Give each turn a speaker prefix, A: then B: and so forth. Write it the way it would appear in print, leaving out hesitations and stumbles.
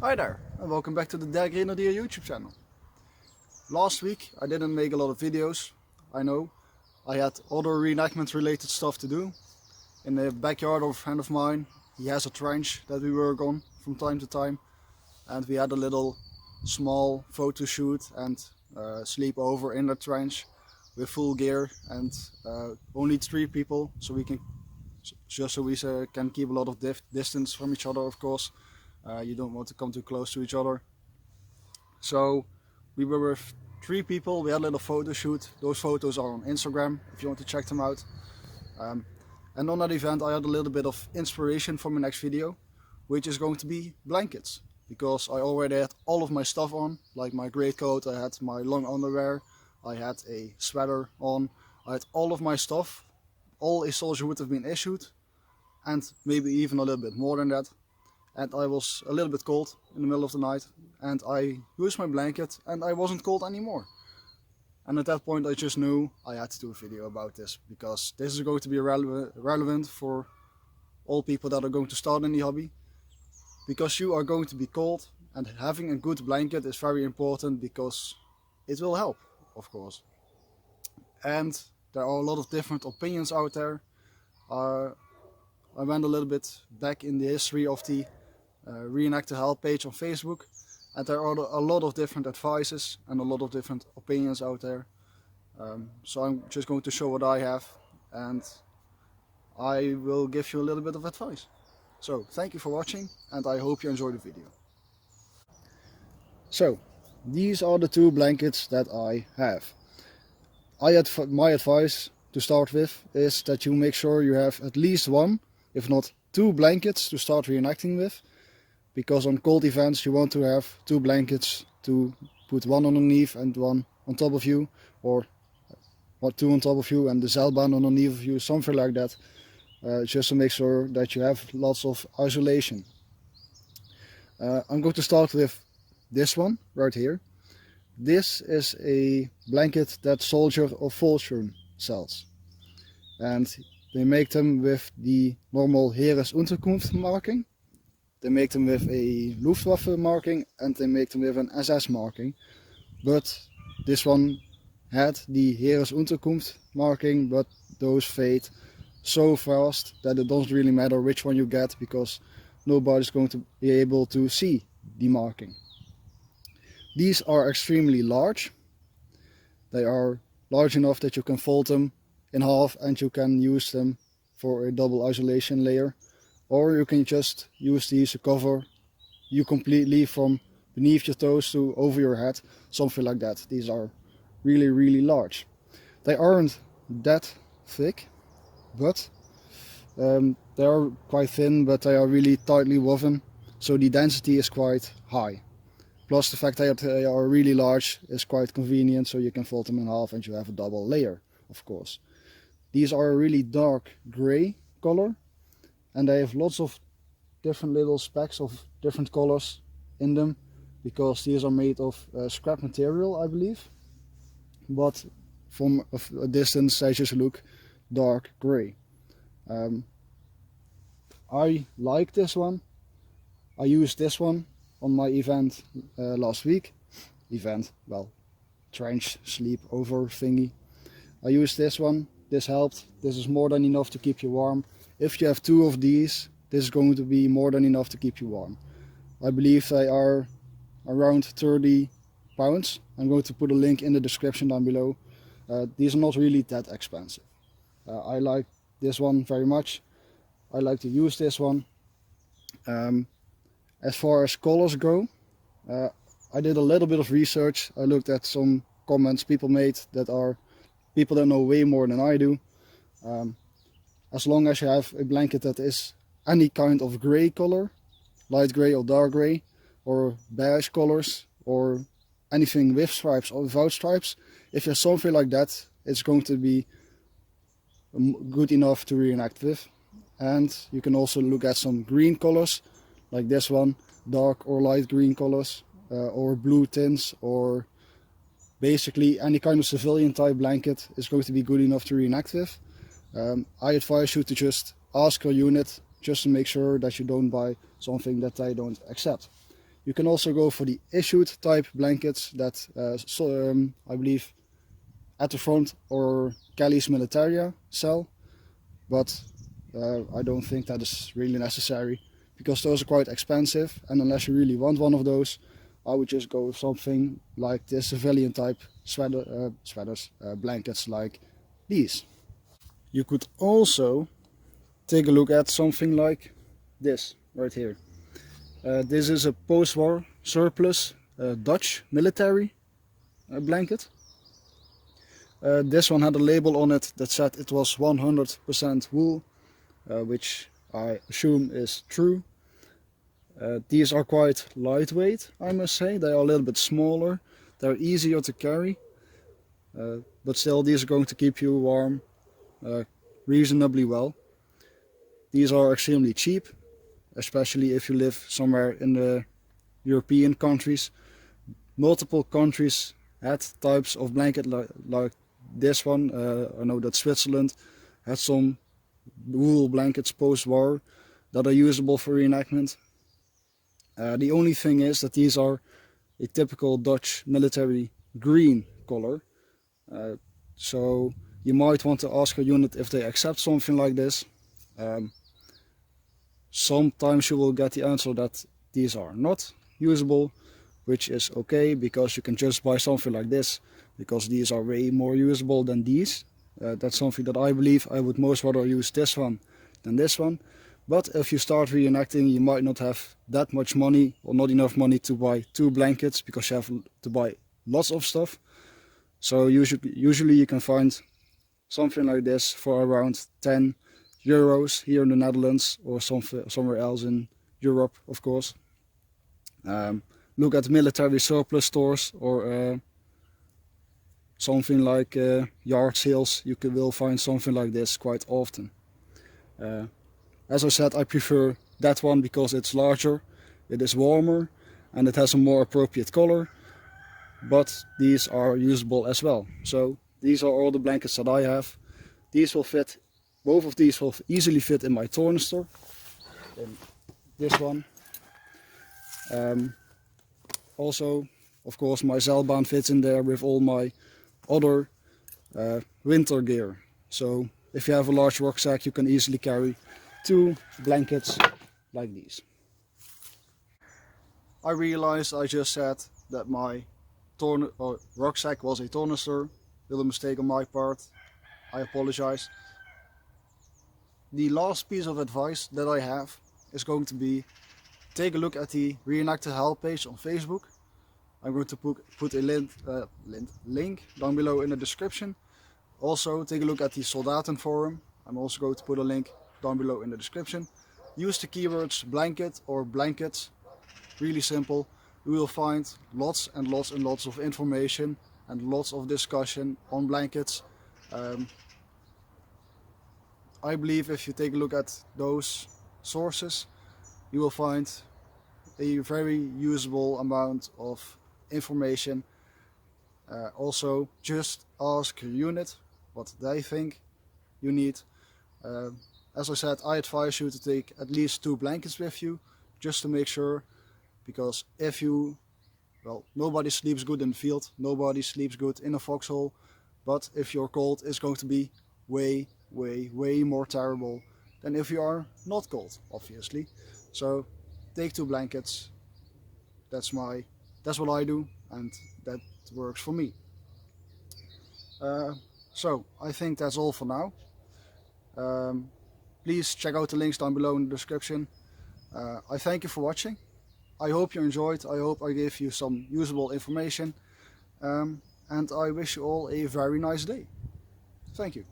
A: Hi there, and welcome back to the Der Grenadier YouTube channel. Last week I didn't make a lot of videos, I know. I had other reenactment related stuff to do. In the backyard of a friend of mine, he has a trench that we work on from time to time. And we had a little small photo shoot and sleep over in the trench with full gear and only 3 people, so we can can keep a lot of distance from each other, of course. You don't want to come too close to each other. So we were with 3 people, we had a little photo shoot. Those photos are on Instagram if you want to check them out. And on that event I had a little bit of inspiration for my next video, which is going to be blankets. Because I already had all of my stuff on, like my greatcoat, I had my long underwear, I had a sweater on, I had all of my stuff. All a soldier would have been issued, and maybe even a little bit more than that. And I was a little bit cold in the middle of the night, and I used my blanket and I wasn't cold anymore. And at that point I just knew I had to do a video about this, because this is going to be relevant for all people that are going to start in the hobby. Because you are going to be cold, and having a good blanket is very important, because it will help, of course. And there are a lot of different opinions out there. I went a little bit back in the history of the Reenact to Help page on Facebook, and there are a lot of different advices and a lot of different opinions out there. So I'm just going to show what I have, and I will give you a little bit of advice. So thank you for watching, and I hope you enjoy the video. So these are the 2 blankets that I have. My advice to start with is that you make sure you have at least 1, if not 2 blankets to start reenacting with. Because on cold events you want to have 2 blankets to put one underneath and one on top of you, or 2 on top of you and the zeilbaan underneath of you, something like that. Just to make sure that you have lots of isolation. I'm going to start with this one right here. This is a blanket that soldier of Volkswagen sells, and they make them with the normal Heeresunterkunft marking. They make them with a Luftwaffe marking, and they make them with an SS marking. But this one had the Heeresunterkunft marking, but those fade so fast that it doesn't really matter which one you get, because nobody's going to be able to see the marking. These are extremely large. They are large enough that you can fold them in half and you can use them for a double isolation layer, or you can just use these to cover you completely from beneath your toes to over your head, something like that. These are really large. They aren't that thick, but they are quite thin, but they are really tightly woven, so the density is quite high. Plus the fact that they are really large is quite convenient, so you can fold them in half and you have a double layer, of course. These are a really dark grey color, and they have lots of different little specks of different colors in them, because these are made of scrap material, I believe. But from a distance they just look dark grey. I like this one. I used this one on my event last week. Well, trench sleep over thingy. I used this one. This helped. This is more than enough to keep you warm. If you have 2 of these, this is going to be more than enough to keep you warm. I believe they are around 30 pounds. I'm going to put a link in the description down below. These are not really that expensive. I like this one very much. I like to use this one. As far as colors go, I did a little bit of research. I looked at some comments people made that are people that know way more than I do. As long as you have a blanket that is any kind of grey color, light grey or dark grey, or beige colors, or anything with stripes or without stripes, if you have something like that, it's going to be good enough to reenact with. And you can also look at some green colors, like this one, dark or light green colors, or blue tints, or basically any kind of civilian type blanket is going to be good enough to reenact with. I advise you to just ask your unit, just to make sure that you don't buy something that they don't accept. You can also go for the issued type blankets that I believe at the front or Kelly's Militaria sell, but I don't think that is really necessary because those are quite expensive, and unless you really want one of those, I would just go with something like this civilian type blankets like these. You could also take a look at something like this right here. This is a post-war surplus Dutch military blanket. This one had a label on it that said it was 100% wool, which I assume is true. These are quite lightweight, I must say. They are a little bit smaller, they're easier to carry, but still these are going to keep you warm reasonably well. These are extremely cheap, especially if you live somewhere in the European countries. Multiple countries had types of blanket like this one. I know that Switzerland had some wool blankets post-war that are usable for reenactment. The only thing is that these are a typical Dutch military green color. So you might want to ask a unit if they accept something like this. Sometimes you will get the answer that these are not usable, which is okay, because you can just buy something like this, because these are way more usable than these. That's something that I believe I would most rather use this one than this one. But if you start reenacting, you might not have that much money or not enough money to buy 2 blankets, because you have to buy lots of stuff. So usually you can find something like this for around 10 euros here in the Netherlands or somewhere else in Europe, of course. Look at military surplus stores or something like yard sales. You will find something like this quite often. As I said, I prefer that one because it's larger, it is warmer, and it has a more appropriate color, but these are usable as well. So these are all the blankets that I have. These will fit, both of these will easily fit in my tornister, in this one. Also, of course, my zeilbaan fits in there with all my other winter gear. So if you have a large rucksack, you can easily carry 2 blankets like these. I realized I just said that my rucksack was a tornister. Little mistake on my part. I apologize. The last piece of advice that I have is going to be, take a look at the Reenactor Help page on Facebook. I'm going to put a link down below in the description. Also take a look at the soldatenforum. I'm also going to put a link down below in the description. Use the keywords blanket or blankets. Really simple. You will find lots and lots and lots of information and lots of discussion on blankets. I believe if you take a look at those sources, you will find a very usable amount of information. Also, just ask your unit what they think you need. As I said, I advise you to take at least 2 blankets with you, just to make sure, because if you, well, nobody sleeps good in the field, nobody sleeps good in a foxhole, but if you're cold, it's going to be way more terrible than if you are not cold, obviously. So take 2 blankets. That's what I do, and that works for me. So I think that's all for now. Please check out the links down below in the description. I thank you for watching. I hope you enjoyed. I hope I gave you some usable information. And I wish you all a very nice day. Thank you.